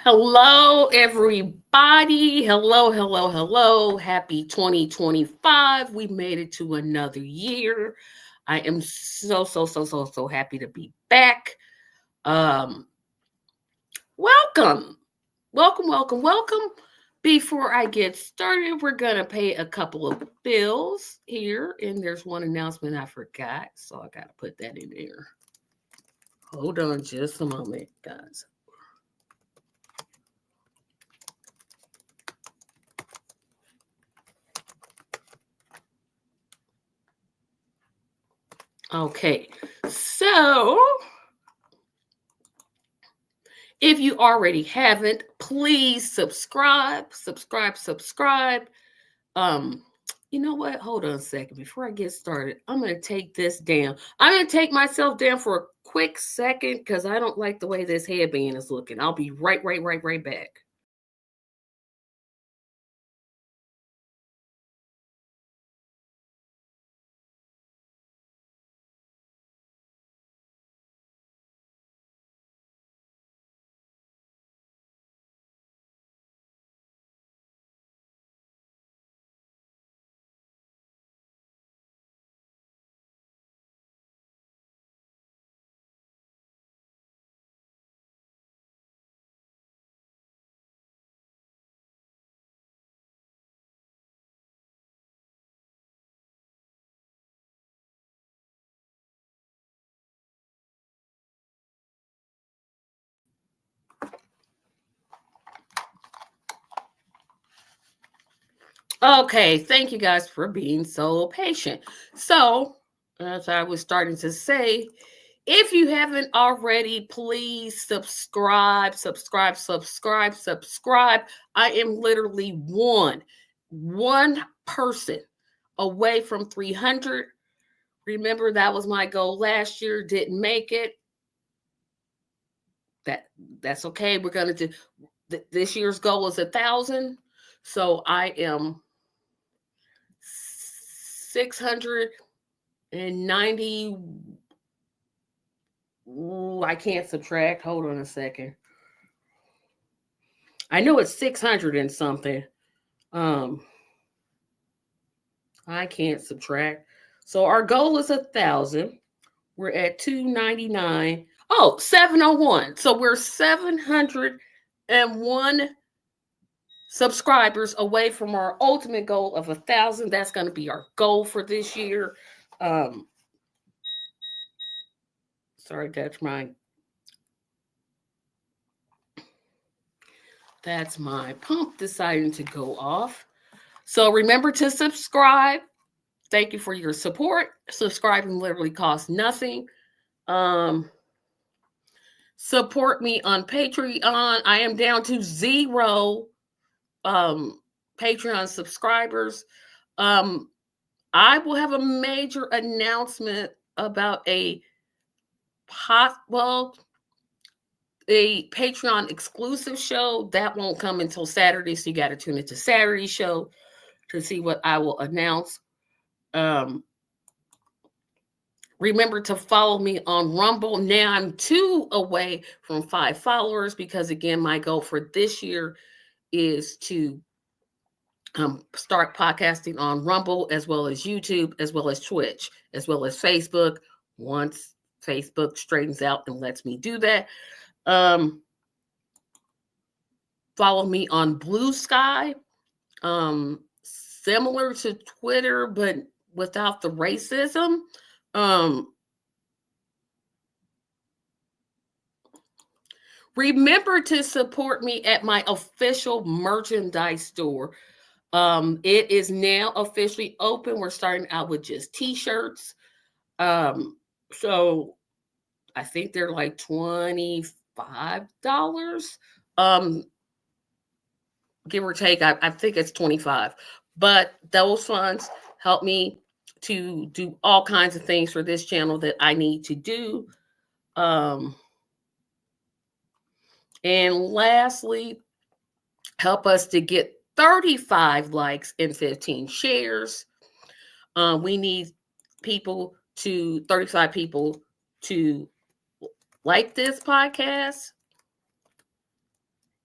Hello, everybody. Hello. Happy 2025. We made it to another year. I am so happy to be back. Um, welcome. Welcome. Before I get started, we're going to pay a couple of bills here. And there's one announcement I forgot. So I got to put that in there. Hold on just a moment, guys. Okay, so if you already haven't, please subscribe. Um, you know what? Hold on a second. Before I get started, I'm going to take this down. I'm going to take myself down for a quick second because I don't like the way this headband is looking. I'll be right back. Okay, thank you guys for being so patient. So, as I was starting to say, if you haven't already, please subscribe. I am literally one person away from 300. Remember, that was my goal last year. Didn't make it. That's okay. We're gonna do this year's goal is 1,000. So I am 690. Ooh, I can't subtract. Hold on a second. I know it's 600 and something. Um, I can't subtract. So our goal is 1,000. We're at 299. Oh, 701. So we're 701 subscribers away from our ultimate goal of 1,000. That's going to be our goal for this year. Um, sorry, that's my pump deciding to go off. So remember to subscribe. Thank you for your support. Subscribing literally costs nothing. Support me on Patreon. I am down to 0 Patreon subscribers. I will have a major announcement about a Patreon exclusive show that won't come until Saturday, so you got to tune into Saturday show to see what I will announce. Remember to follow me on Rumble. Now I'm 2 away from 5 followers because, again, my goal for this year is to start podcasting on Rumble as well as YouTube, as well as Twitch, as well as Facebook. Once Facebook straightens out and lets me do that. Follow me on Blue Sky. Similar to Twitter, but without the racism. Remember to support me at my official merchandise store. It is now officially open. We're starting out with just t-shirts. So I think they're like $25. Give or take. I think it's 25. But those funds help me to do all kinds of things for this channel that I need to do. And lastly, help us to get 35 likes and 15 shares. We need 35 people to like this podcast,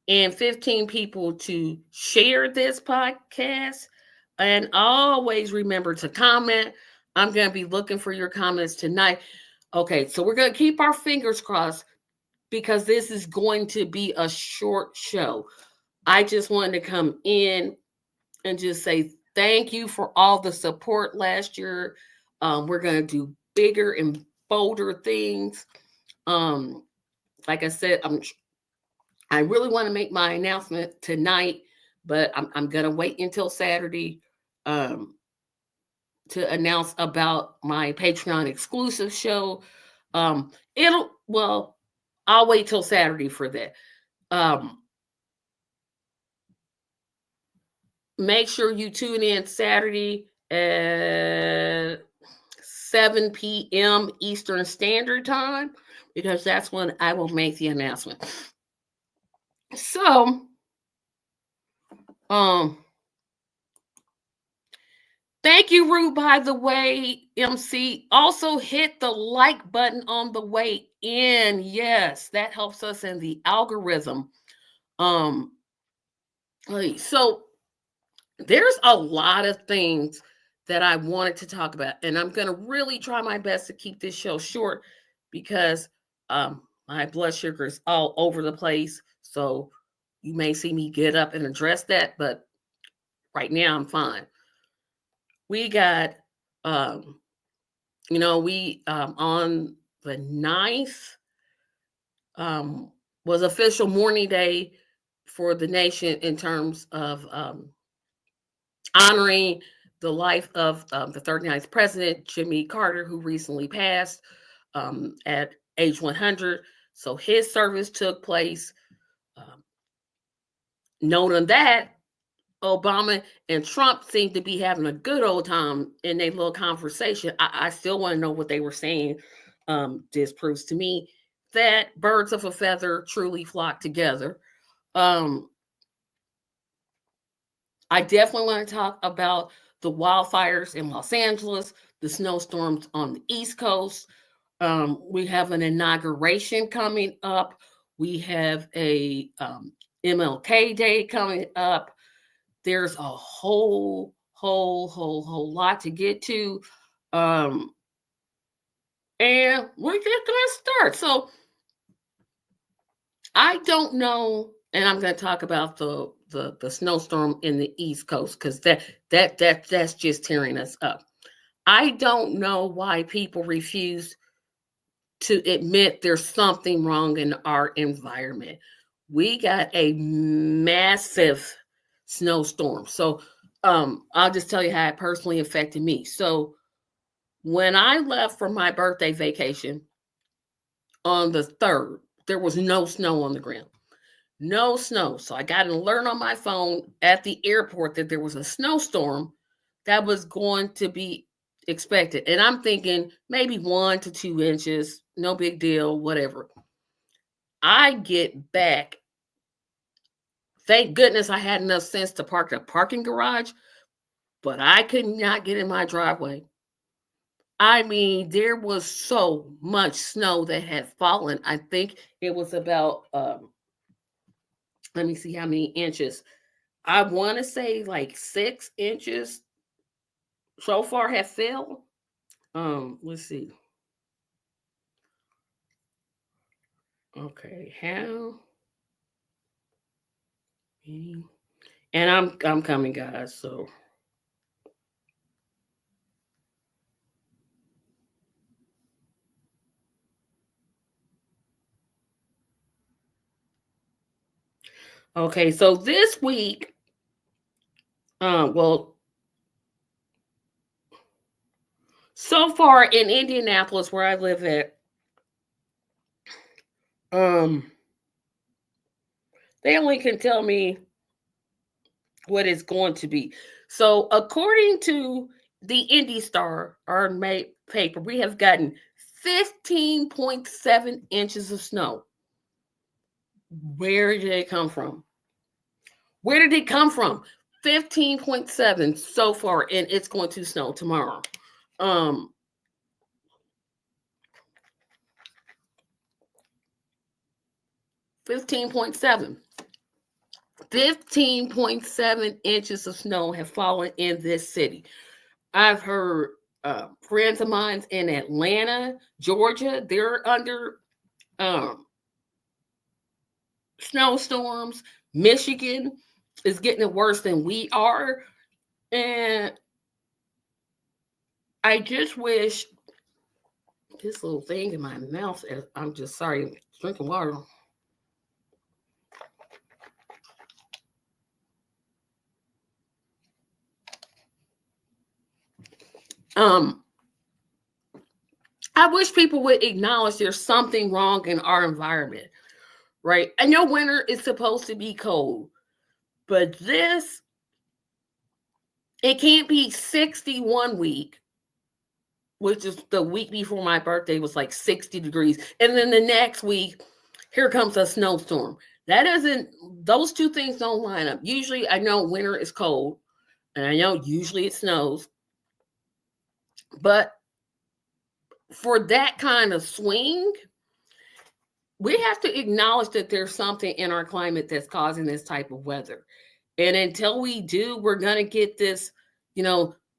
and 15 people to share this podcast. And always remember to comment. I'm going to be looking for your comments tonight. Okay, so we're going to keep our fingers crossed because this is going to be a short show. I just wanted to come in and just say thank you for all the support last year. We're going to do bigger and bolder things. Like I said, I really want to make my announcement tonight, but I'm going to wait until Saturday to announce about my Patreon exclusive show. I'll wait till Saturday for that. Make sure you tune in Saturday at 7 p.m. Eastern Standard Time, because that's when I will make the announcement. So, thank you, Rue, by the way, MC. Also hit the like button on the way in. Yes, that helps us in the algorithm. So there's a lot of things that I wanted to talk about, and I'm going to really try my best to keep this show short because my blood sugar is all over the place. So you may see me get up and address that, but right now I'm fine. We got, on the 9th was official mourning day for the nation in terms of honoring the life of the 39th president, Jimmy Carter, who recently passed at age 100. So his service took place. Noting that, Obama and Trump seemed to be having a good old time in their little conversation. I still want to know what they were saying. This proves to me that birds of a feather truly flock together. I definitely want to talk about the wildfires in Los Angeles, the snowstorms on the East Coast. We have an inauguration coming up. We have a MLK Day coming up. There's a whole lot to get to. And we're just going to start. So I don't know, and I'm going to talk about the snowstorm in the East Coast because that's just tearing us up. I don't know why people refuse to admit there's something wrong in our environment. We got a massive snowstorm. So I'll just tell you how it personally affected me. So when I left for my birthday vacation on the 3rd, there was no snow on the ground. No snow. So I got an alert on my phone at the airport that there was a snowstorm that was going to be expected. And I'm thinking maybe 1 to 2 inches, no big deal, whatever. I get back. Thank goodness I had enough sense to park the parking garage, but I could not get in my driveway. I mean, there was so much snow that had fallen. I think it was about, let me see how many inches. I want to say like 6 inches so far have fell. Let's see. Okay, how? And I'm coming, guys. So okay, so this week, so far in Indianapolis, where I live at, they only can tell me what it's going to be. So according to the Indy Star, our paper, we have gotten 15.7 inches of snow. Where did it come from? Where did it come from? 15.7 so far, and it's going to snow tomorrow. 15.7. 15.7 inches of snow have fallen in this city. I've heard friends of mine in Atlanta, Georgia, they're under snowstorms. Michigan is getting it worse than we are. And I just wish this little thing in my mouth, I'm just sorry, drinking water. I wish people would acknowledge there's something wrong in our environment, right? I know winter is supposed to be cold, but it can't be 61 week, which is the week before my birthday was like 60 degrees. And then the next week, here comes a snowstorm. Those two things don't line up. Usually I know winter is cold and I know usually it snows, but for that kind of swing, we have to acknowledge that there's something in our climate that's causing this type of weather. And until we do, we're going to get this,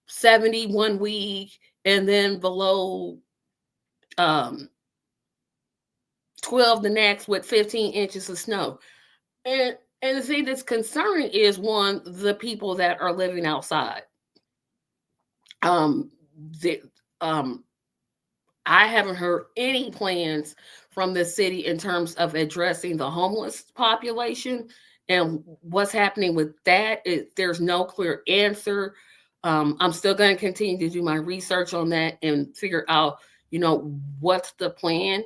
71 week and then below 12 the next with 15 inches of snow. And the thing that's concerning is, one, the people that are living outside. The, I haven't heard any plans from the city in terms of addressing the homeless population and what's happening with that. There's no clear answer. I'm still going to continue to do my research on that and figure out, what's the plan.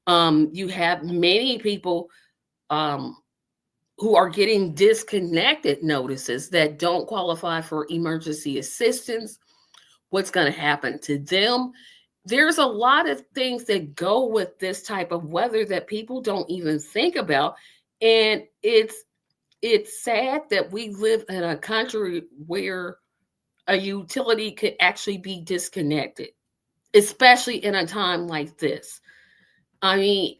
You have many people who are getting disconnected notices that don't qualify for emergency assistance. What's going to happen to them? There's a lot of things that go with this type of weather that people don't even think about. And it's sad that we live in a country where a utility could actually be disconnected, especially in a time like this. I mean,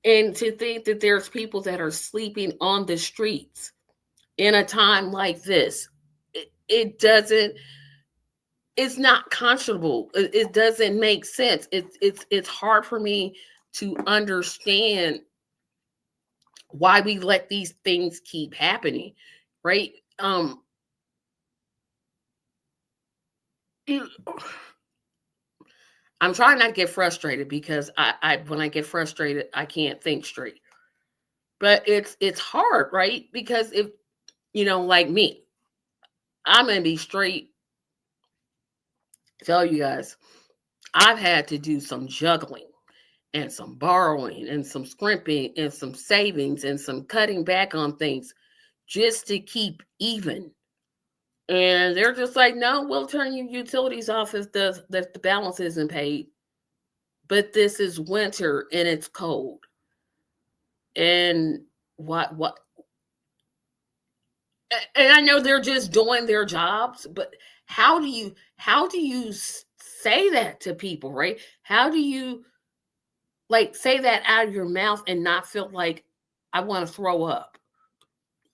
and to think that there's people that are sleeping on the streets in a time like this, it doesn't, it's not conscionable. It doesn't make sense. It's hard for me to understand why we let these things keep happening, right? I'm trying not to get frustrated because I when I get frustrated, I can't think straight. But it's hard, right? Because if like me, I'm gonna be straight. Tell you guys, I've had to do some juggling and some borrowing and some scrimping and some savings and some cutting back on things just to keep even. And they're just like, no, we'll turn your utilities off if the balance isn't paid. But this is winter and it's cold. And what and I know they're just doing their jobs, but how do you say that to people, right? How do you say that out of your mouth and not feel like I want to throw up?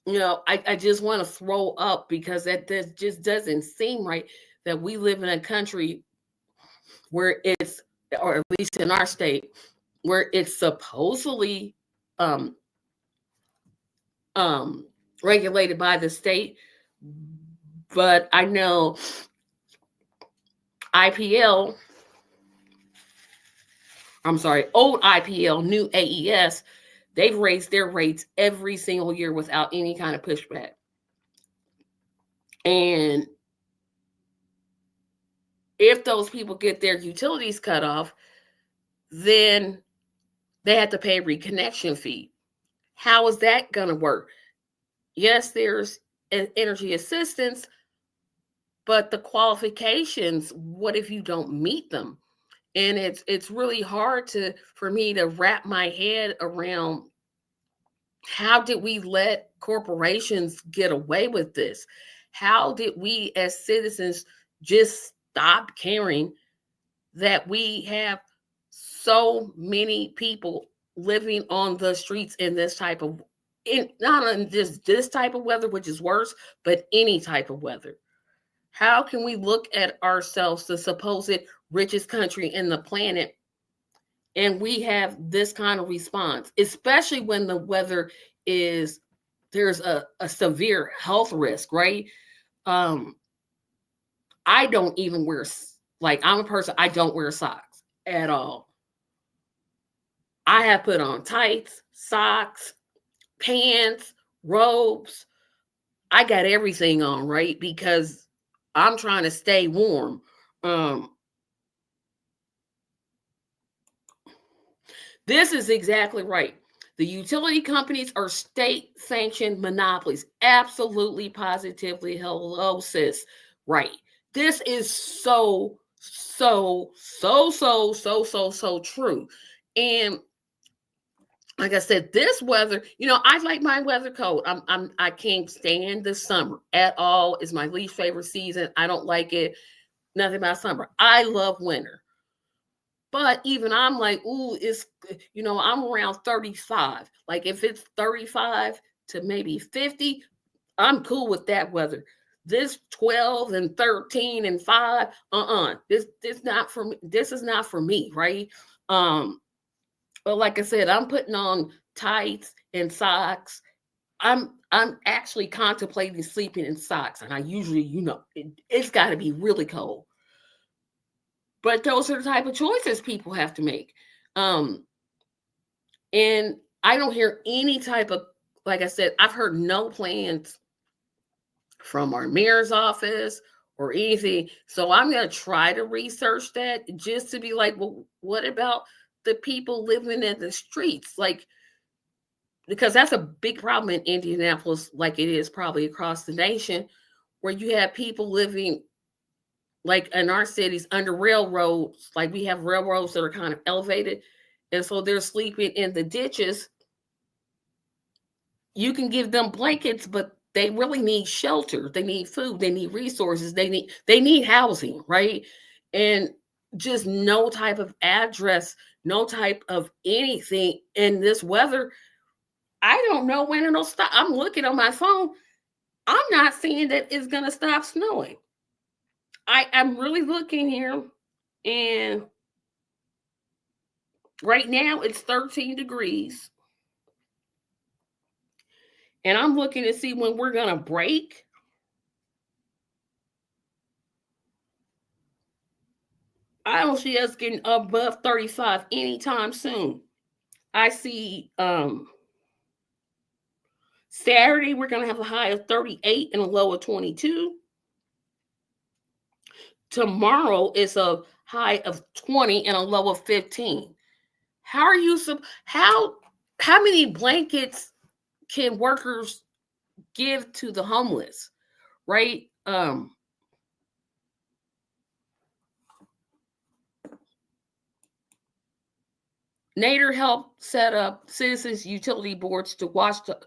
I just want to throw up because that just doesn't seem right that we live in a country where it's, or at least in our state, where it's supposedly um, regulated by the state. But I know old IPL, new AES, they've raised their rates every single year without any kind of pushback. And if those people get their utilities cut off, then they have to pay a reconnection fee. How is that going to work? Yes, there's an energy assistance, but the qualifications, what if you don't meet them? And it's really hard for me to wrap my head around, how did we let corporations get away with this? How did we as citizens just stop caring that we have so many people living on the streets in this type of not on just this type of weather, which is worse, but any type of weather. How can we look at ourselves, the supposed richest country in the planet, and we have this kind of response, especially when the weather is, there's a severe health risk, right? I don't even wear, like, I'm a person, I don't wear socks at all. I have put on tights, socks, pants, robes. I got everything on, right? Because I'm trying to stay warm. This is exactly right. The utility companies are state-sanctioned monopolies. Absolutely, positively. Hello, sis. Right. This is so true. And like I said, this weather, I like my weather coat. I can't stand the summer at all. It's my least favorite season. I don't like it. Nothing about summer. I love winter. But even I'm like, ooh, I'm around 35. Like if it's 35 to maybe 50, I'm cool with that weather. This 12 and 13 and 5, This not for me. This is not for me, right? But like I said, I'm putting on tights and socks. I'm actually contemplating sleeping in socks. And I usually, it's got to be really cold. But those are the type of choices people have to make. And I don't hear any type of, like I said, I've heard no plans from our mayor's office or anything. So I'm going to try to research that just to be like, well, what about the people living in the streets? Like, because that's a big problem in Indianapolis, like it is probably across the nation, where you have people living, like in our cities, under railroads. Like we have railroads that are kind of elevated, and so they're sleeping in the ditches. You can give them blankets, but they really need shelter. They need food. They need resources. They need housing, right? And just no type of address, no type of anything in this weather. I don't know when it'll stop. I'm looking on my phone. I'm not seeing that it's going to stop snowing. I'm really looking here, and right now it's 13 degrees. And I'm looking to see when we're going to break. I don't see us getting above 35 anytime soon. I see Saturday we're going to have a high of 38 and a low of 22. Tomorrow is a high of 20 and a low of 15. How are you how many blankets can workers give to the homeless, right? Nader helped set up citizens utility boards to watch the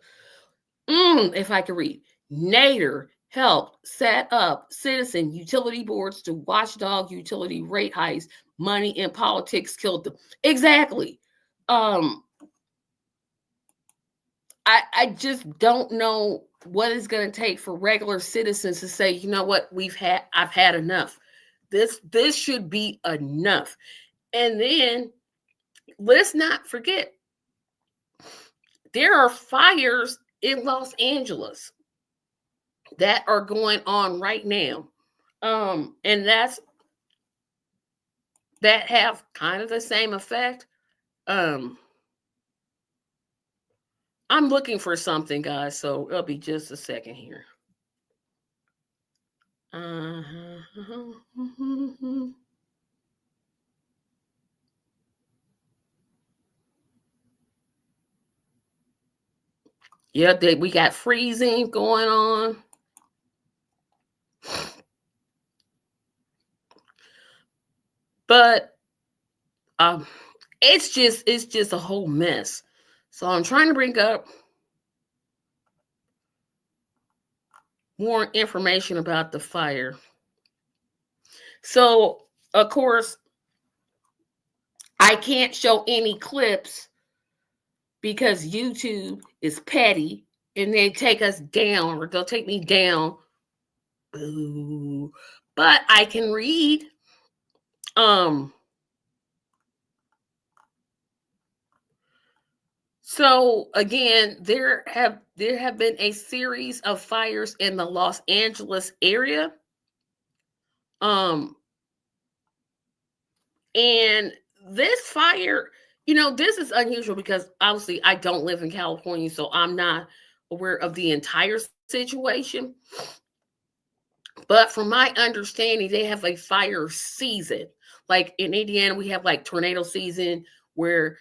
if I could read. Nader helped set up citizen utility boards to watchdog utility rate hikes. Money in politics killed them. Exactly. I just don't know what it's going to take for regular citizens to say, you know what, I've had enough. This should be enough. And then let's not forget, there are fires in Los Angeles that are going on right now. And that have kind of the same effect. I'm looking for something, guys, so it'll be just a second here. Yeah, we got freezing going on. But it's just a whole mess. So I'm trying to bring up more information about the fire. So, of course, I can't show any clips because YouTube is petty and they take us down, or they'll take me down. Ooh. But I can read. Um so again, there have been a series of fires in the Los Angeles area. Um and this fire, this is unusual because obviously I don't live in California, so I'm not aware of the entire situation. But from my understanding, they have a fire season. Like in Indiana, we have like tornado season where,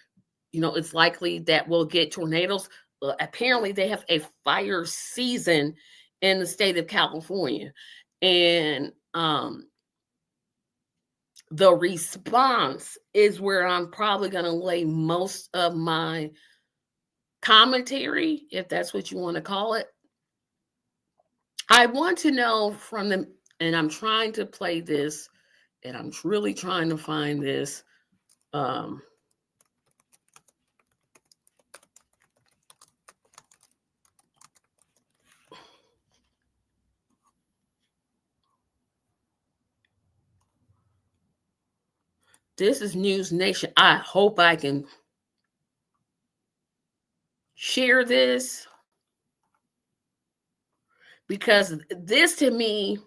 it's likely that we'll get tornadoes. Apparently, they have a fire season in the state of California. And the response is where I'm probably going to lay most of my commentary, if that's what you want to call it. I want to know from them, and I'm trying to play this, and I'm really trying to find this. This is News Nation. I hope I can share this, because this to me,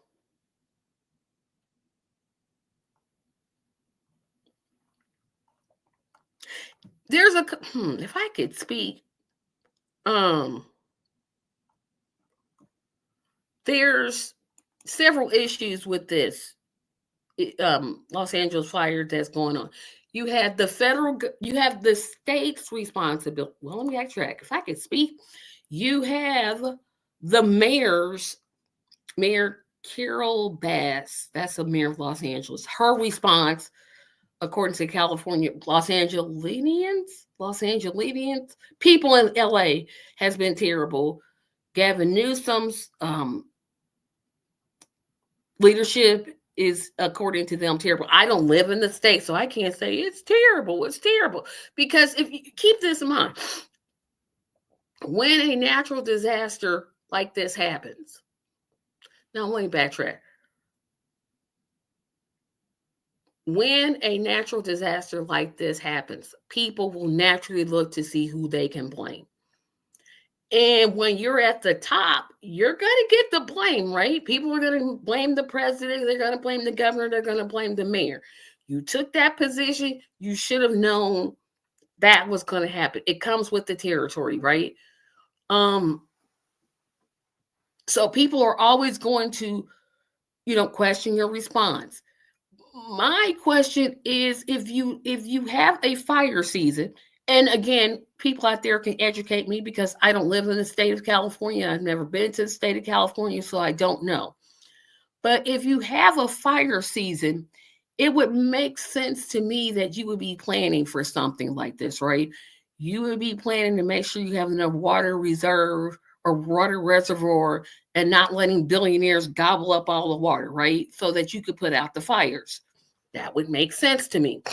there's a if I could speak, there's several issues with this Los Angeles fire that's going on. You have the state's responsibility. Well, let me backtrack. If I could speak, you have the Mayor Carol Bass. That's the mayor of Los Angeles. Her response, according to California, Los Angelinians, people in LA, has been terrible. Gavin Newsom's leadership is, according to them, terrible. I don't live in the state, so I can't say it's terrible. It's terrible. Because if you keep this in mind, when a natural disaster like this happens, now let me backtrack. When a natural disaster like this happens, people will naturally look to see who they can blame. And when you're at the top, you're going to get the blame, right? People are going to blame the president. They're going to blame the governor. They're going to blame the mayor. You took that position. You should have known that was going to happen. It comes with the territory, right? So people are always going to, question your response. My question is, if you have a fire season, and again, people out there can educate me because I don't live in the state of California. I've never been to the state of California, so I don't know. But if you have a fire season, it would make sense to me that you would be planning for something like this, right? You would be planning to make sure you have enough water reserve or water reservoir, and not letting billionaires gobble up all the water, right? So that you could put out the fires. That would make sense to me.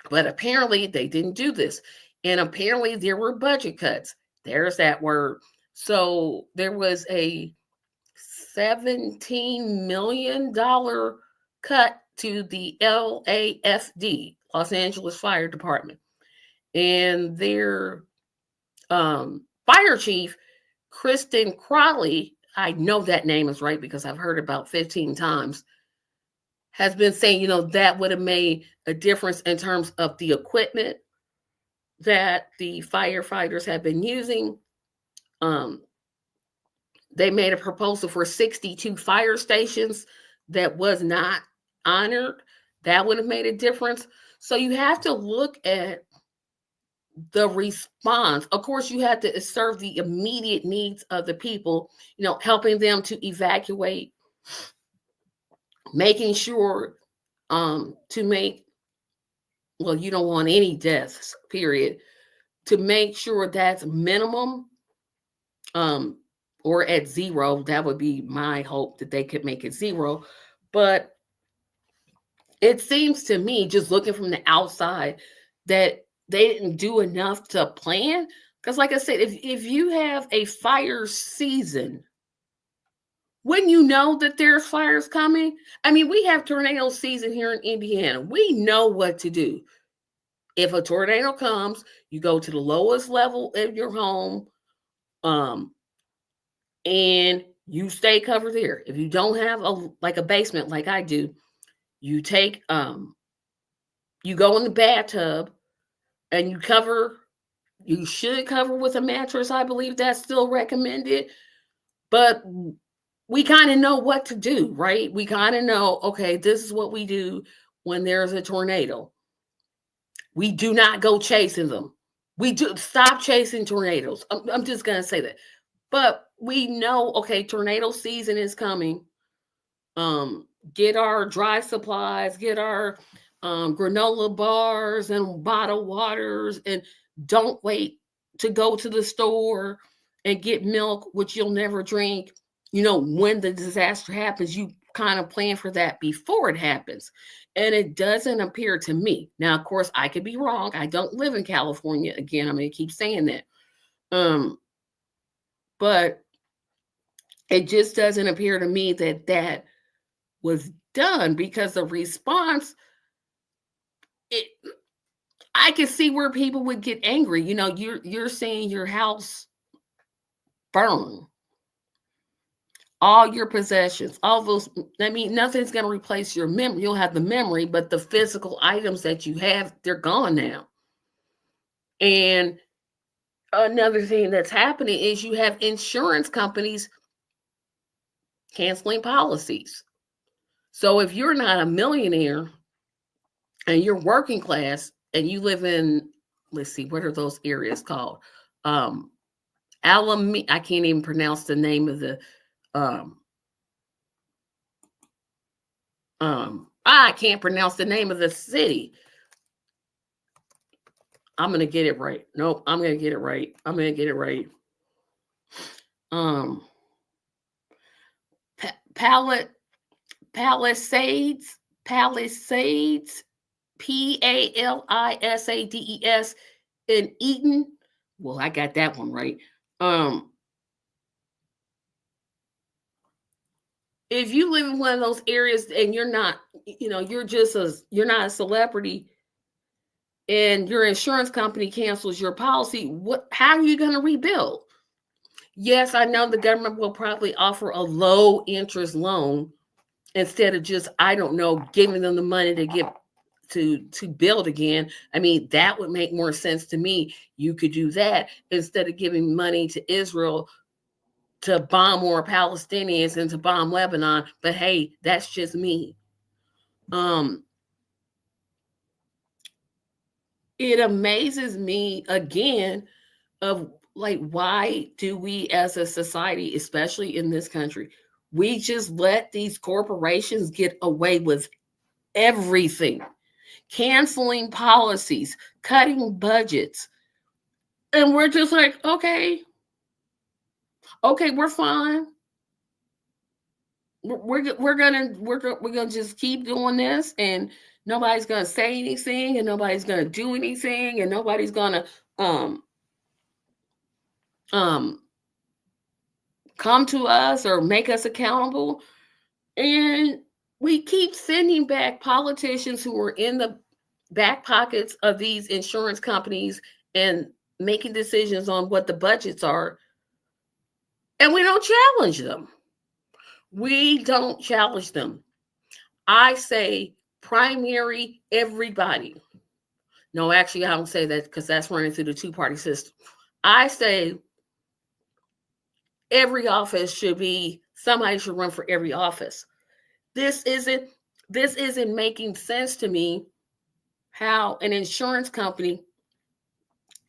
But apparently they didn't do this. And apparently there were budget cuts. There's that word. So there was a $17 million cut to the LAFD, Los Angeles Fire Department. And their fire chief, Kristen Crowley, I know that name is right because I've heard it about 15 times, has been saying, that would have made a difference in terms of the equipment that the firefighters have been using. They made a proposal for 62 fire stations that was not honored. That would have made a difference. So you have to look at the response. Of course, you have to serve the immediate needs of the people, helping them to evacuate, making sure to make, well, you don't want any deaths, period, to make sure that's minimum or at zero. That would be my hope, that they could make it zero. But it seems to me, just looking from the outside, that they didn't do enough to plan. Because, like I said, if you have a fire season, when you know that there's fires coming, I mean, we have tornado season here in Indiana. We know what to do. If a tornado comes, you go to the lowest level of your home, um, and you stay covered there. If you don't have a basement like I do, you take you go in the bathtub and you should cover with a mattress. I believe that's still recommended. But we kind of know what to do, right? We kind of know, okay, this is what we do when there's a tornado. We do not go chasing them. We do stop chasing tornadoes. I'm just going to say that. But we know, okay, tornado season is coming. Get our dry supplies, get our granola bars and bottled waters, and don't wait to go to the store and get milk, which you'll never drink. When the disaster happens, you kind of plan for that before it happens. And it doesn't appear to me. Now, of course, I could be wrong. I don't live in California. Again, I'm going to keep saying that. But it just doesn't appear to me that was done, because the response, I can see where people would get angry. You're seeing your house burn, all your possessions, all those. I mean, nothing's going to replace your memory. You'll have the memory, but the physical items that you have, they're gone now. And another thing that's happening is you have insurance companies canceling policies. So if you're not a millionaire and you're working class and you live in, let's see, what are those areas called? I can't even pronounce the name of the I can't pronounce the name of the city. I'm going to get it right. Nope, I'm going to get it right. Palisades, Palisades in Eaton. Well, I got that one right. If you live in one of those areas and you're not, you're not a celebrity, and your insurance company cancels your policy, how are you going to rebuild? Yes, I know the government will probably offer a low interest loan instead of just, I don't know, giving them the money to get to build again. I mean, that would make more sense to me. You could do that instead of giving money to Israel to bomb more Palestinians and to bomb Lebanon. But hey, that's just me. It amazes me again of why do we as a society, especially in this country, we just let these corporations get away with everything, canceling policies, cutting budgets. And we're just like, okay, we're fine. We're gonna just keep doing this, and nobody's gonna say anything, and nobody's gonna do anything, and nobody's gonna come to us or make us accountable. And we keep sending back politicians who are in the back pockets of these insurance companies and making decisions on what the budgets are. And we don't challenge them. I say primary everybody. No, actually, I don't say that because that's running through the two-party system. I say every office somebody should run for every office. This isn't making sense to me, how an insurance company,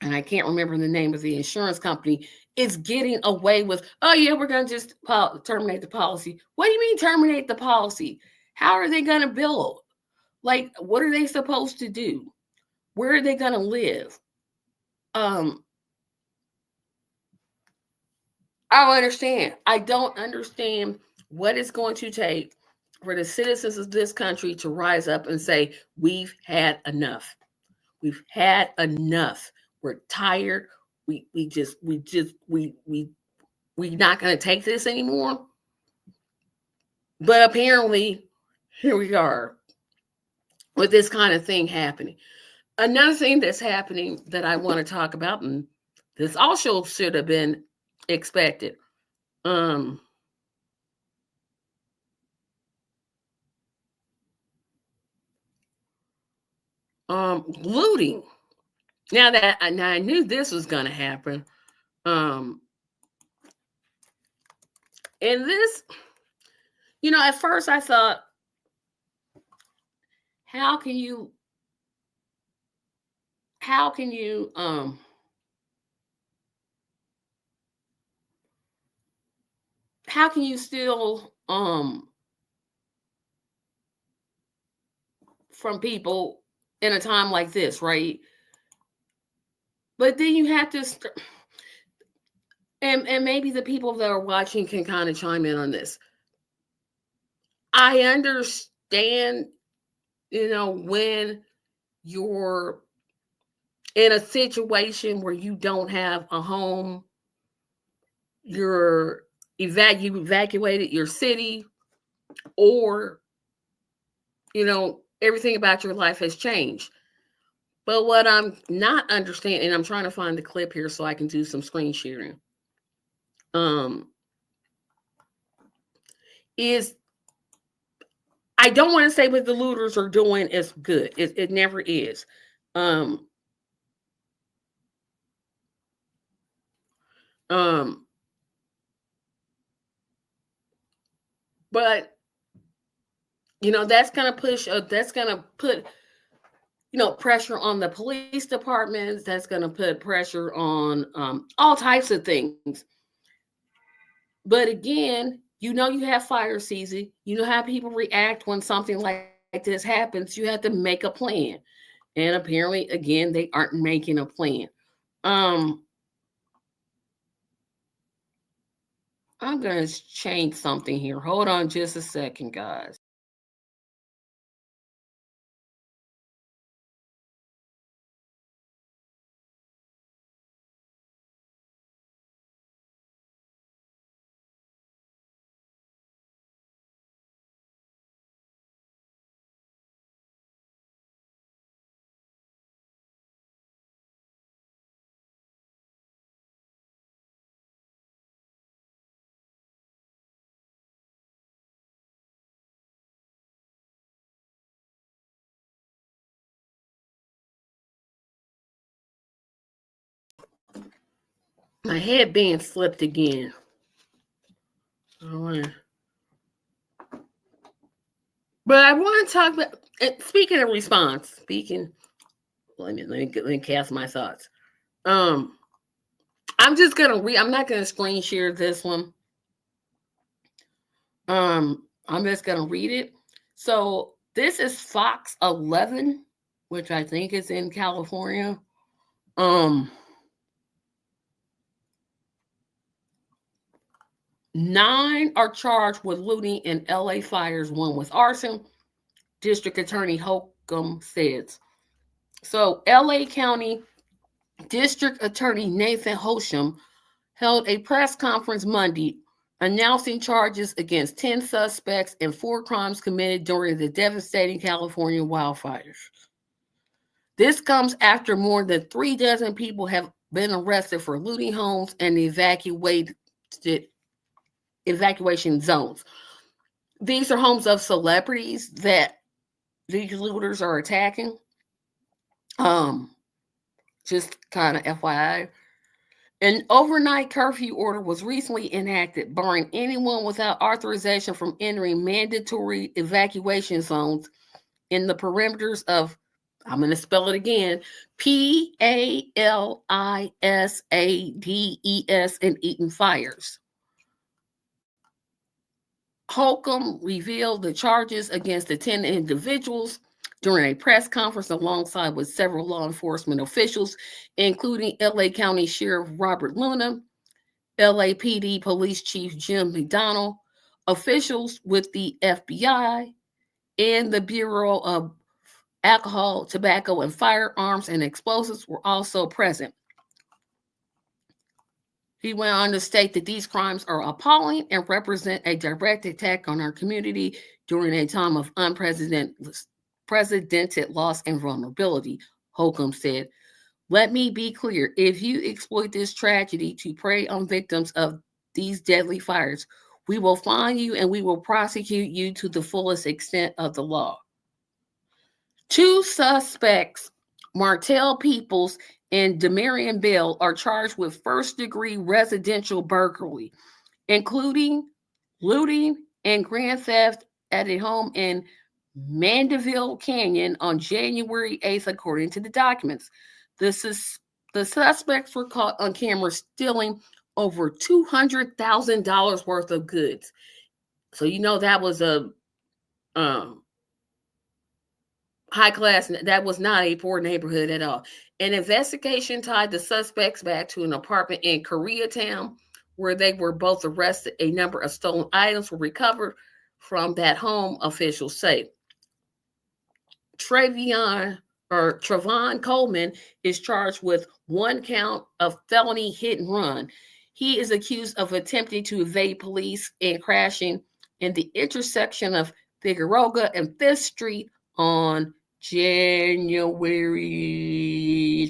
and I can't remember the name of the insurance company, is getting away with, oh yeah, we're going to just terminate the policy. What do you mean terminate the policy? How are they going to build? What are they supposed to do? Where are they going to live? I don't understand. I don't understand what it's going to take for the citizens of this country to rise up and say, we've had enough. We've had enough. We're tired. We're not going to take this anymore. But apparently, here we are with this kind of thing happening. Another thing that's happening that I want to talk about, and this also should have been expected. Looting. Now I knew this was going to happen. And this, at first I thought, how can you steal from people in a time like this, right? But then you have to and maybe the people that are watching can kind of chime in on this. I understand, when you're in a situation where you don't have a home, you're evacuated your city, or everything about your life has changed. But what I'm not understanding, and I'm trying to find the clip here so I can do some screen sharing, is I don't want to say what the looters are doing is good. It never is. But that's gonna put pressure on the police departments. That's gonna put pressure on all types of things. But again, you have fire season. You know how people react when something like this happens. You have to make a plan. And apparently, again, they aren't making a plan. I'm going to change something here. Hold on just a second, guys. My headband slipped again. But I want to talk about, speaking of response, let me cast my thoughts. I'm just going to read, I'm not going to screen share this one. I'm just going to read it. So this is Fox 11, which I think is in California. 9 are charged with looting in LA fires, 1 with arson, District Attorney Holcomb says. So LA County District Attorney Nathan Holcomb held a press conference Monday announcing charges against 10 suspects and 4 crimes committed during the devastating California wildfires. This comes after more than 3 dozen people have been arrested for looting homes and evacuation zones. These are homes of celebrities that these looters are attacking. Just kind of FYI. An overnight curfew order was recently enacted, barring anyone without authorization from entering mandatory evacuation zones in the perimeters of, I'm going to spell it again, PALISADES and Eaton fires. Holcomb revealed the charges against the 10 individuals during a press conference alongside with several law enforcement officials, including LA County Sheriff Robert Luna, LAPD Police Chief Jim McDonald, officials with the FBI, and the Bureau of Alcohol, tobacco, and firearms and explosives were also present. He went on to state that these crimes are appalling and represent a direct attack on our community during a time of unprecedented loss and vulnerability. Holcomb said, "Let me be clear. If you exploit this tragedy to prey on victims of these deadly fires, we will find you and we will prosecute you to the fullest extent of the law." Two suspects, Martell Peoples and Demarion Bell, are charged with first-degree residential burglary, including looting and grand theft at a home in Mandeville Canyon on January 8th, according to the documents. The suspects were caught on camera stealing over $200,000 worth of goods. So you know that was a high class. That was not a poor neighborhood at all. An investigation tied the suspects back to an apartment in Koreatown, where they were both arrested. A number of stolen items were recovered from that home, officials say. Trayvon Coleman is charged with one count of felony hit and run. He is accused of attempting to evade police and crashing in the intersection of Figueroa and 5th Street on January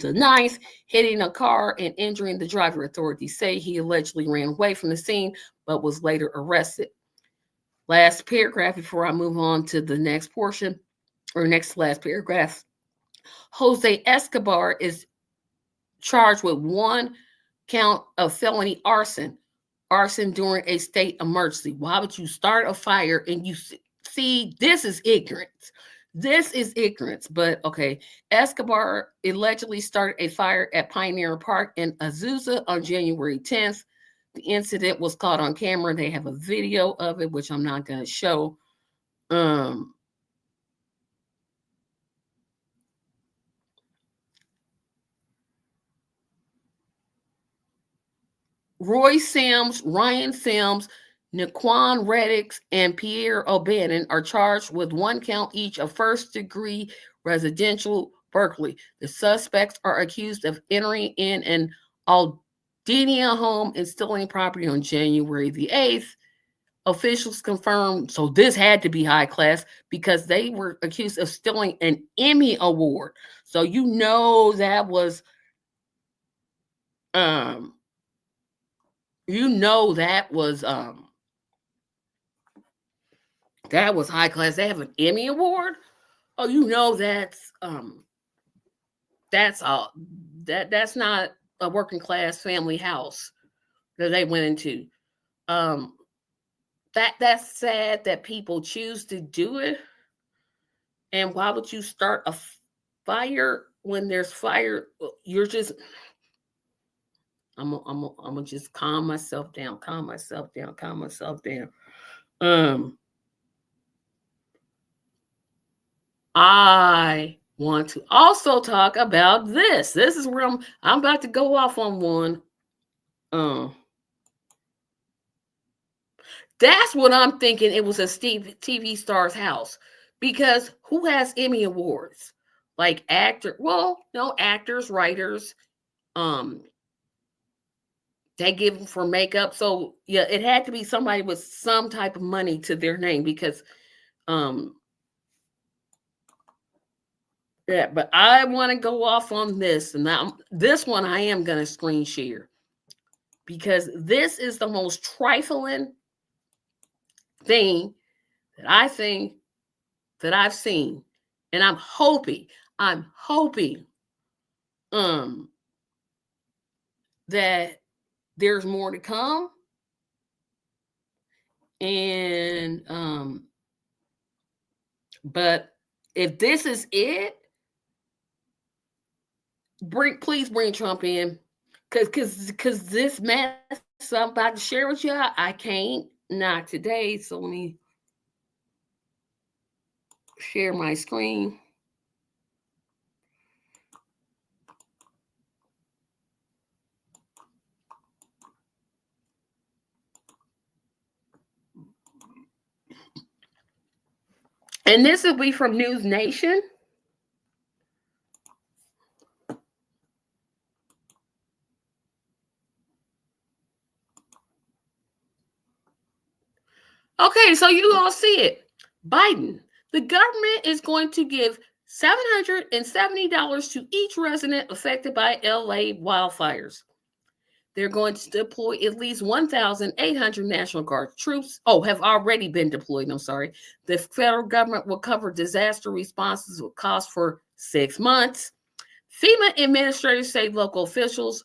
the 9th, hitting a car and injuring the driver. Authorities say he allegedly ran away from the scene but was later arrested. Last paragraph before I move on to the next portion, or next to last paragraph. Jose Escobar is charged with one count of felony arson during a state emergency. Why would you start a fire and you see, this is ignorance. This is ignorance, but okay. Escobar allegedly started a fire at Pioneer Park in Azusa on January 10th. The incident was caught on camera. They have a video of it, which I'm not going to show. Roy Sims, Ryan Sims, Naquan Reddix, and Pierre O'Bannon are charged with one count each of first-degree residential burglary. The suspects are accused of entering in an Aldenia home and stealing property on January the 8th. Officials confirmed, so this had to be high class because they were accused of stealing an Emmy Award. So you know that was that was high class. They have an Emmy Award. Oh, you know that's all that's not a working class family house that they went into. That's sad that people choose to do it. And why would you start a fire when there's fire? You're just I'm gonna just calm myself down. I want to also talk about this. This is where I'm about to go off on one. That's what I'm thinking. It was a TV star's house, because who has Emmy Awards? Like actor? Well, no, actors, writers. They give them for makeup. So yeah, it had to be somebody with some type of money to their name, because yeah, but I want to go off on this. And now this one I am going to screen share, because this is the most trifling thing that I think that I've seen. And I'm hoping that there's more to come. And but if this is it, please bring Trump in, because this mess I'm about to share with you, I can't, not today. So let me share my screen. And this will be from News Nation. Okay, so you all see it. Biden, the government is going to give $770 to each resident affected by LA wildfires. They're going to deploy at least 1,800 National Guard troops. Oh, have already been deployed. I'm sorry. The federal government will cover disaster responses with costs for 6 months. FEMA administrators say local officials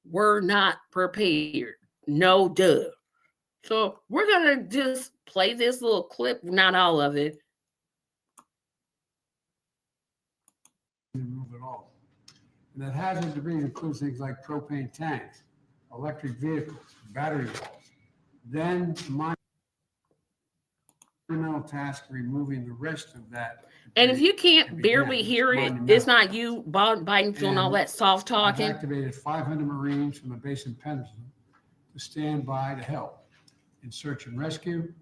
were not prepared. No duh. So we're going to just play this little clip, not all of it. Remove it all. And that hazardous debris includes things like propane tanks, electric vehicles, battery walls. Then the monumental task of removing the rest of that. And if you can't barely hear it, it's not you, Biden's doing all that soft talking. I've activated 500 Marines from the base in Pendleton to stand by to help in search and rescue,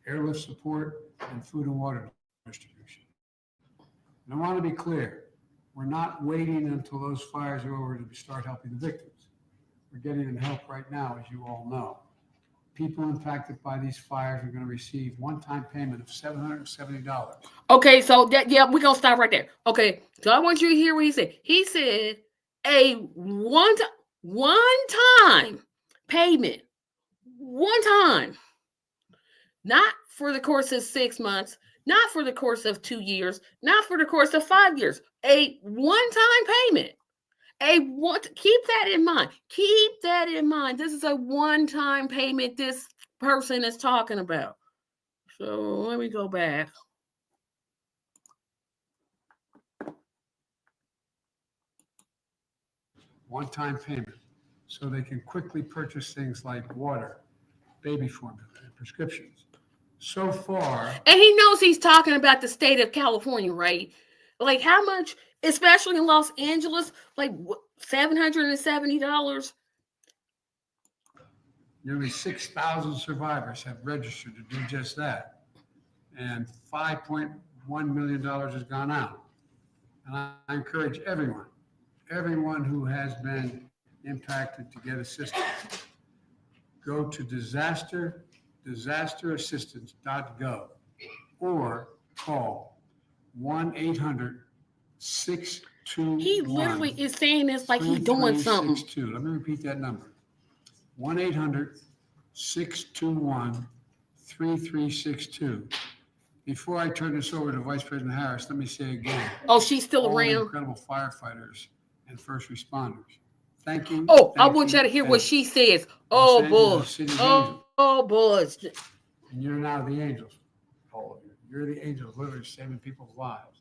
airlift support, and food and water distribution. And I want to be clear, we're not waiting until those fires are over to start helping the victims. We're getting them help right now, as you all know. People impacted by these fires are going to receive one-time payment of $770. Okay, so we're going to stop right there. Okay, so I want you to hear what he said. He said a one-time payment. One time. Not for the course of 6 months, not for the course of 2 years, not for the course of 5 years. A one-time payment. Keep that in mind. Keep that in mind. This is a one-time payment this person is talking about. So let me go back. One-time payment, so they can quickly purchase things like water, baby formula, and prescriptions. So far, and he knows he's talking about the state of California, right? Like how much, especially in Los Angeles, like $770. Nearly 6,000 survivors have registered to do just that, and $5.1 million has gone out. And I encourage everyone who has been impacted to get assistance. Go to disasterassistance.gov or call 1-800-621. He literally is saying this like he's doing something. Let me repeat that number. 1-800-621-3362. Before I turn this over to Vice President Harris, let me say again. Oh, she's still all around. Incredible firefighters and first responders. Thank you. Oh, I want you to hear what she says. Oh, boy. Oh, boy. And you're now the angels, all of you. You're the angels, literally saving people's lives.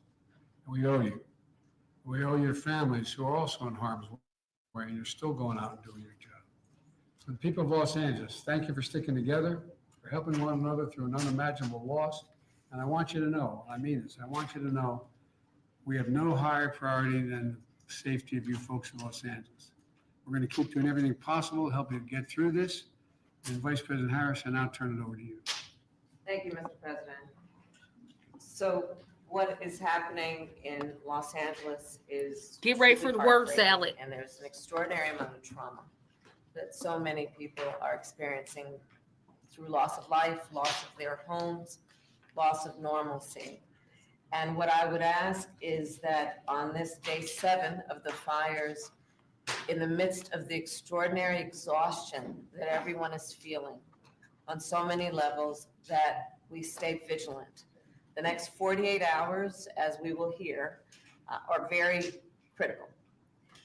And we owe you. We owe your families who are also in harm's way, and you're still going out and doing your job. So the people of Los Angeles, thank you for sticking together, for helping one another through an unimaginable loss. And I want you to know, I mean this, I want you to know we have no higher priority than the safety of you folks in Los Angeles. We're going to keep doing everything possible to help you get through this. And Vice President Harris, I now turn it over to you. Thank you, Mr. President. So what is happening in Los Angeles is... Get ready for the word salad. And there's an extraordinary amount of trauma that so many people are experiencing through loss of life, loss of their homes, loss of normalcy. And what I would ask is that on this day 7 of the fires, in the midst of the extraordinary exhaustion that everyone is feeling on so many levels, that we stay vigilant. The next 48 hours, as we will hear, are very critical.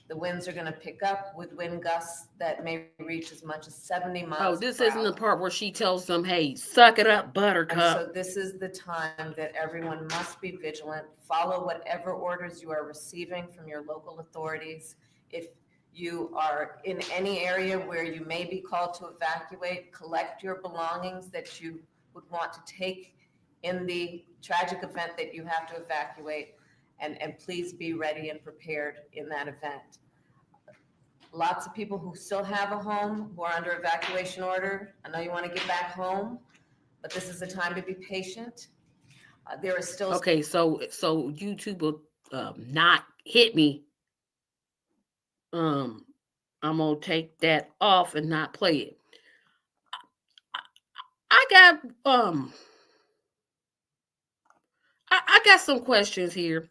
The winds are going to pick up with wind gusts that may reach as much as 70 miles per hour. Oh, this isn't the part where she tells them, hey, suck it up, buttercup. And so this is the time that everyone must be vigilant. Follow whatever orders you are receiving from your local authorities. If you are in any area where you may be called to evacuate, collect your belongings that you would want to take in the tragic event that you have to evacuate, and please be ready and prepared in that event. Lots of people who still have a home, who are under evacuation order. I know you want to get back home, but this is the time to be patient. There is still... Okay, so YouTube will not hit me. I'm gonna take that off and not play it. I I got I got some questions here.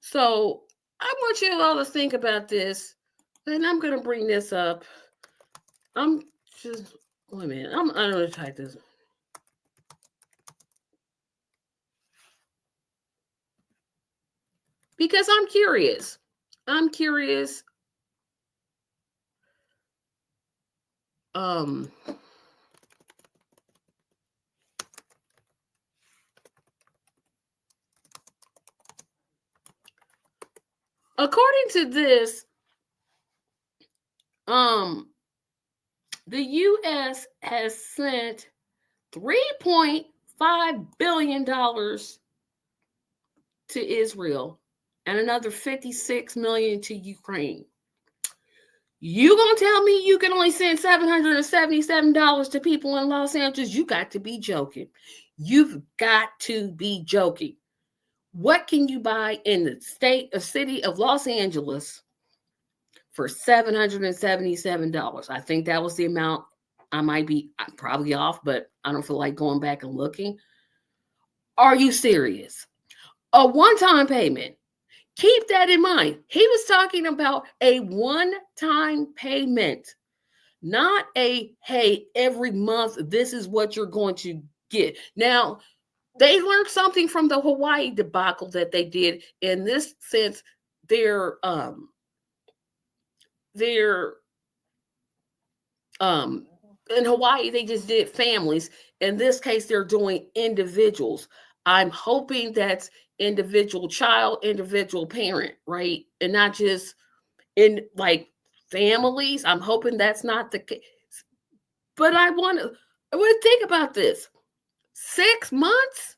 So I want you all to think about this, and I'm gonna bring this up. I'm just wait a minute. I'm gonna type this. Because I'm curious. I'm curious. Um, according to this, the U.S. has sent $3.5 billion to Israel and another 56 million to Ukraine. You gonna tell me you can only send $777 to people in Los Angeles? You got to be joking. You've got to be joking. What can you buy in the city of Los Angeles for $777? I think that was the amount. I'm probably off, but I don't feel like going back and looking. Are you serious? A one-time payment. Keep that in mind. He was talking about a one-time payment, not a, hey, every month, this is what you're going to get. Now, they learned something from the Hawaii debacle that they did. In this sense, they're in Hawaii, they just did families. In this case, they're doing individuals. I'm hoping that's individual child, individual parent, right? And not just in like families. I'm hoping that's not the case. But I want to think about this. 6 months?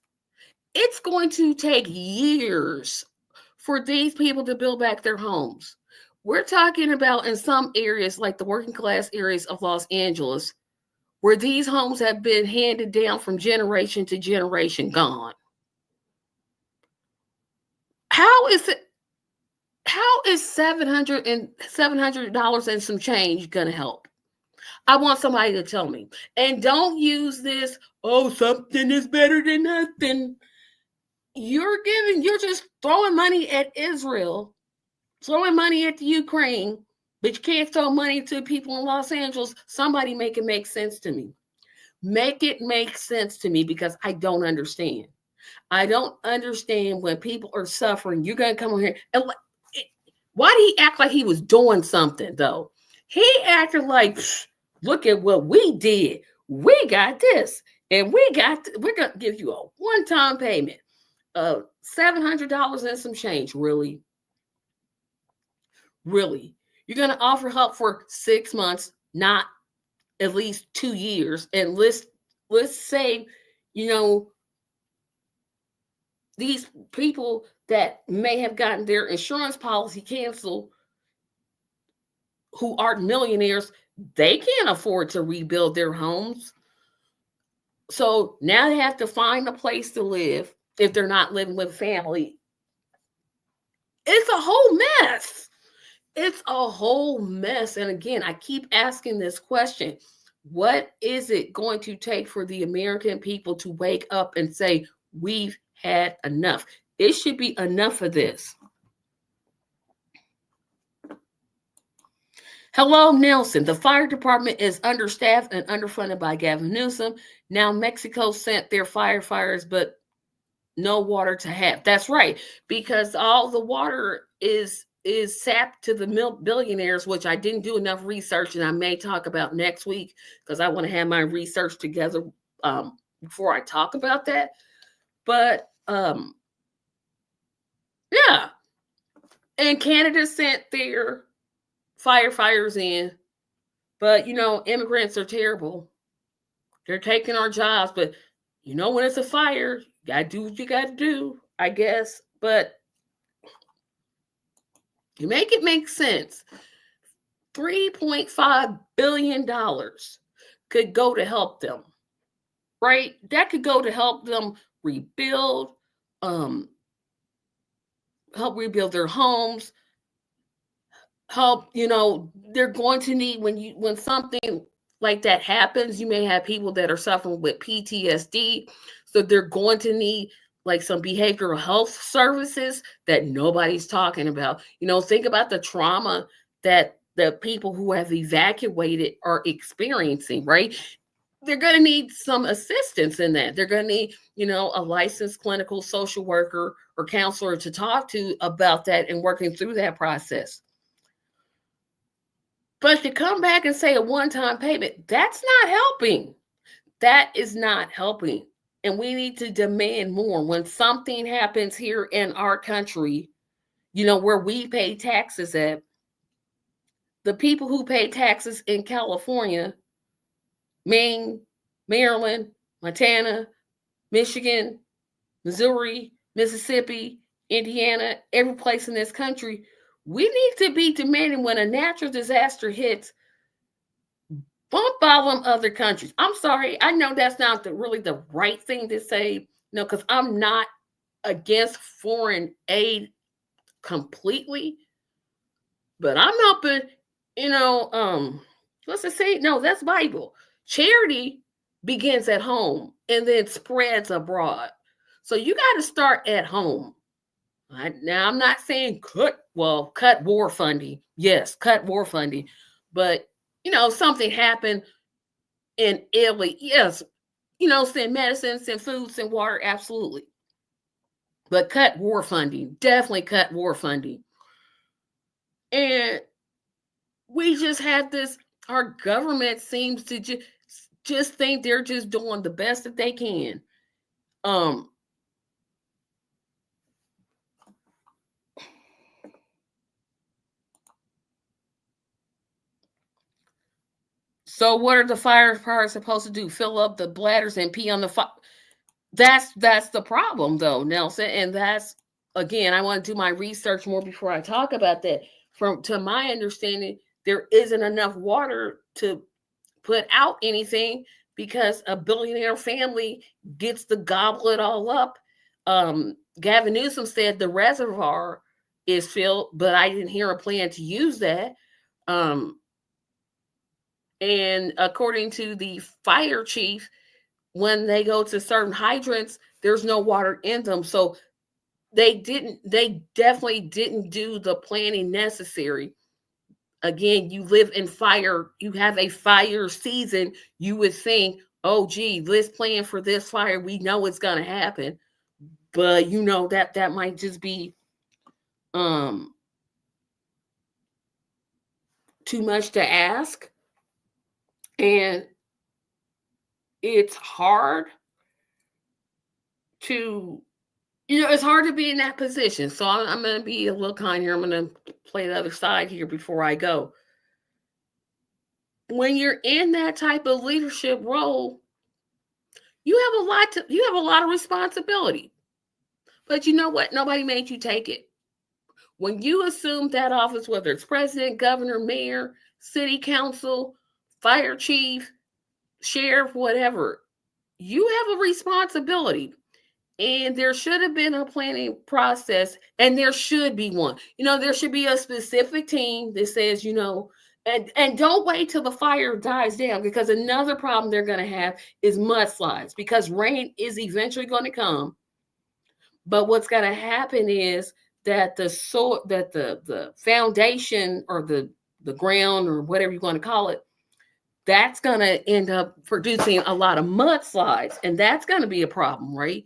It's going to take years for these people to build back their homes. We're talking about in some areas, like the working class areas of Los Angeles, where these homes have been handed down from generation to generation, gone. How is $700 and some change going to help? I want somebody to tell me. And don't use this, oh, something is better than nothing. You're just throwing money at Israel, throwing money at the Ukraine, but you can't throw money to people in Los Angeles. Somebody make it make sense to me. Make it make sense to me, because I don't understand. I don't understand when people are suffering. You're going to come over here. And why did he act like he was doing something, though? He acted like, look at what we did. We got this. And we're going to give you a one-time payment of $700 and some change. Really? Really? You're going to offer help for 6 months, not at least 2 years. And let's say, these people that may have gotten their insurance policy canceled, who aren't millionaires, they can't afford to rebuild their homes. So now they have to find a place to live if they're not living with family. It's a whole mess. It's a whole mess. And again, I keep asking this question. What is it going to take for the American people to wake up and say, we've had enough? It should be enough of this. Hello, Nelson. The fire department is understaffed and underfunded by Gavin Newsom. Now Mexico sent their firefighters, but no water to have. That's right, because all the water is sapped to the billionaires, which I didn't do enough research, and I may talk about next week, because I want to have my research together before I talk about that. But yeah, and Canada sent their firefighters in, but immigrants are terrible. They're taking our jobs, but when it's a fire, you gotta do what you gotta do, I guess. But you make it make sense. $3.5 billion could go to help them, right? That could go to help them rebuild, help rebuild their homes, help, they're going to need when something like that happens, you may have people that are suffering with PTSD. So they're going to need like some behavioral health services that nobody's talking about. Think about the trauma that the people who have evacuated are experiencing, right? They're going to need some assistance in that. They're going to need, a licensed clinical social worker or counselor to talk to about that and working through that process. But to come back and say a one-time payment, that's not helping. That is not helping. And we need to demand more. When something happens here in our country, where we pay taxes at, the people who pay taxes in California, Maine, Maryland, Montana, Michigan, Missouri, Mississippi, Indiana, every place in this country, we need to be demanding when a natural disaster hits, bump all them other countries. I'm sorry, I know that's not really the right thing to say, because I'm not against foreign aid completely, but I'm helping, what's it say? No, that's Bible. Charity begins at home and then spreads abroad. So you got to start at home. Now, I'm not saying cut war funding. Yes, cut war funding. But, something happened in Italy. Yes, send medicine, send food, send water. Absolutely. But cut war funding. Definitely cut war funding. And we just have this, our government seems to just think they're just doing the best that they can. So what are the firefighters supposed to do? Fill up the bladders and pee on the fire? That's the problem, though, Nelson. And that's, again, I want to do my research more before I talk about that. To my understanding, there isn't enough water to put out anything because a billionaire family gets to gobble it all up. Gavin Newsom said the reservoir is filled, but I didn't hear a plan to use that. And according to the fire chief, when they go to certain hydrants, there's no water in them. So they definitely didn't do the planning necessary. Again, you live in fire, you have a fire season, you would think, oh gee, let's plan for this fire. We know it's gonna happen. But that might just be too much to ask. And it's hard to it's hard to be in that position. So I'm going to be a little kind here. I'm going to play the other side here before I go. When you're in that type of leadership role, you have a lot of responsibility. But you know what? Nobody made you take it. When you assume that office, whether it's president, governor, mayor, city council, fire chief, sheriff, whatever, you have a responsibility. And there should have been a planning process, and there should be one. There should be a specific team that says, and don't wait till the fire dies down, because another problem they're going to have is mudslides, because rain is eventually going to come. But what's going to happen is that the foundation, or the ground, or whatever you want to call it, that's going to end up producing a lot of mudslides, and that's going to be a problem, right?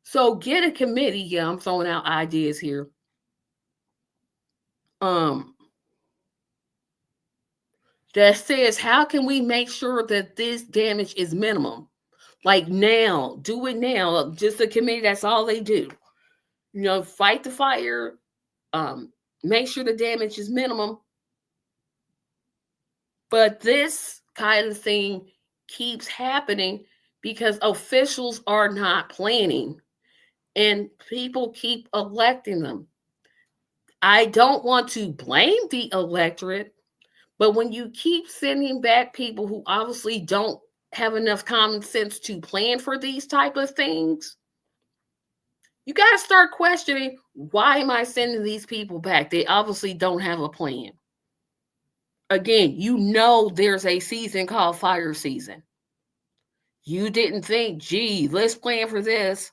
So get a committee. Yeah, I'm throwing out ideas here. That says, how can we make sure that this damage is minimum? Like now, do it now. Just a committee, that's all they do. Fight the fire, make sure the damage is minimum. But this kind of thing keeps happening because officials are not planning, and people keep electing them. I don't want to blame the electorate, but when you keep sending back people who obviously don't have enough common sense to plan for these type of things, you got to start questioning, why am I sending these people back? They obviously don't have a plan. Again, you know there's a season called fire season. You didn't think, gee, let's plan for this.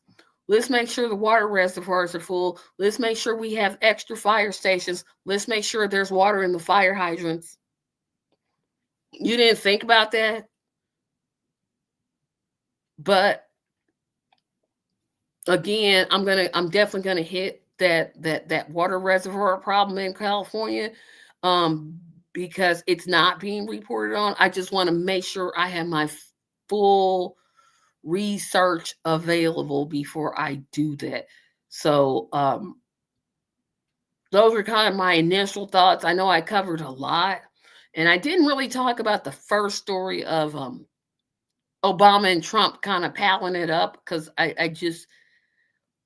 Let's make sure the water reservoirs are full. Let's make sure we have extra fire stations. Let's make sure there's water in the fire hydrants. You didn't think about that? But again, I'm definitely gonna hit that water reservoir problem in California, um, because it's not being reported on. I just want to make sure I have my full research available before I do that. So those were kind of my initial thoughts. I know I covered a lot, and I didn't really talk about the first story of Obama and Trump kind of palling it up, because I just,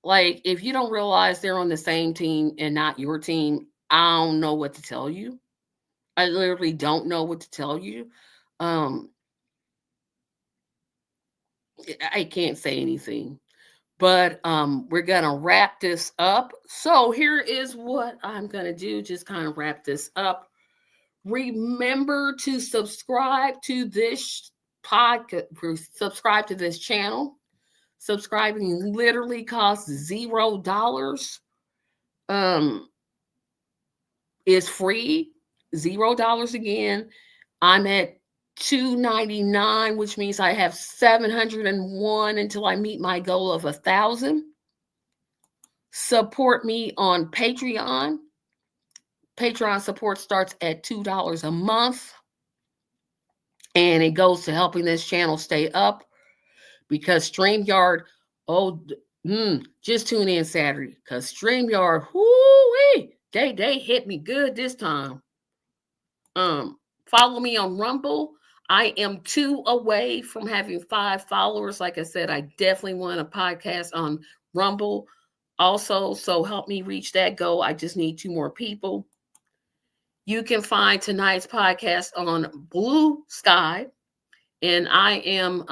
like, if you don't realize they're on the same team and not your team, I don't know what to tell you. I literally don't know what to tell you. Um, I can't say anything. But we're gonna wrap this up. So here is what I'm gonna do. Just kind of wrap this up. Remember to subscribe to this podcast. Subscribe to this channel. Subscribing literally costs $0. Is free. $0 again. I'm at $2.99, which means I have 701 until I meet my goal of 1,000. Support me on Patreon. Patreon support starts at $2 a month, and it goes to helping this channel stay up, because StreamYard, just tune in Saturday, because StreamYard, they hit me good this time. Follow me on Rumble. I am 2 away from having 5 followers. Like I said, I definitely want a podcast on Rumble also, so help me reach that goal. I just need 2 more people. You can find tonight's podcast on Blue Sky, and I am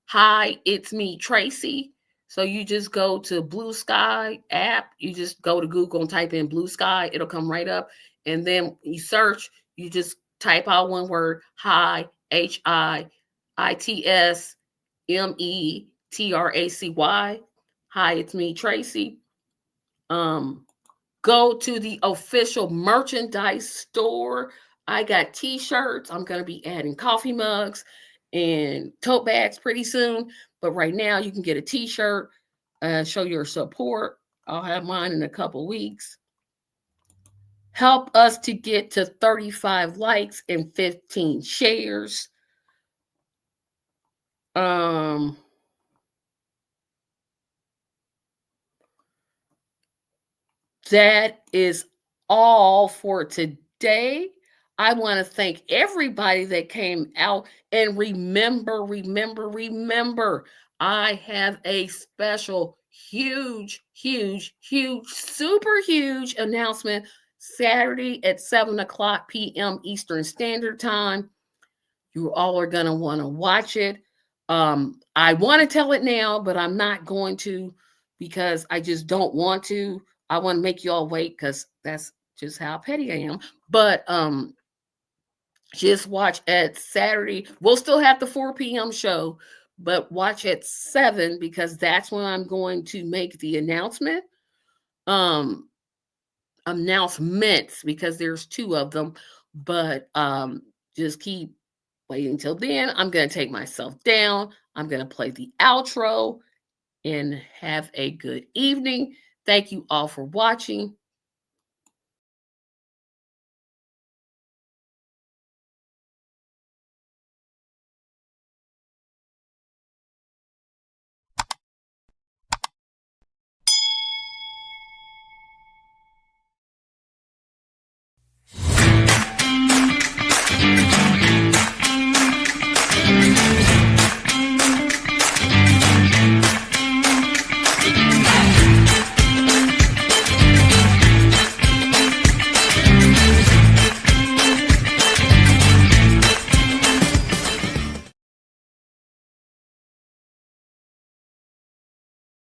hi, it's me, Tracy. So you just go to Blue Sky app, you just go to Google and type in Blue Sky, it'll come right up, and then you search, you just type out one word, hi, HIITSMETRACY. Hi, it's me, Tracy. Go to the official merchandise store. I got t-shirts. I'm going to be adding coffee mugs and tote bags pretty soon. But right now, you can get a t-shirt, show your support. I'll have mine in a couple weeks. Help us to get to 35 likes and 15 shares. That is all for today. I want to thank everybody that came out, and remember, I have a special, huge, super huge announcement Saturday at 7:00 p.m. Eastern Standard Time. You all are going to want to watch it. I want to tell it now, but I'm not going to, because I just don't want to. I want to make you all wait, because that's just how petty I am. But just watch at Saturday. We'll still have the 4 p.m. show, but watch at 7, because that's when I'm going to make the announcement. Announcements, because there's 2 of them. But just keep waiting until then. I'm going to take myself down. I'm going to play the outro, and have a good evening. Thank you all for watching.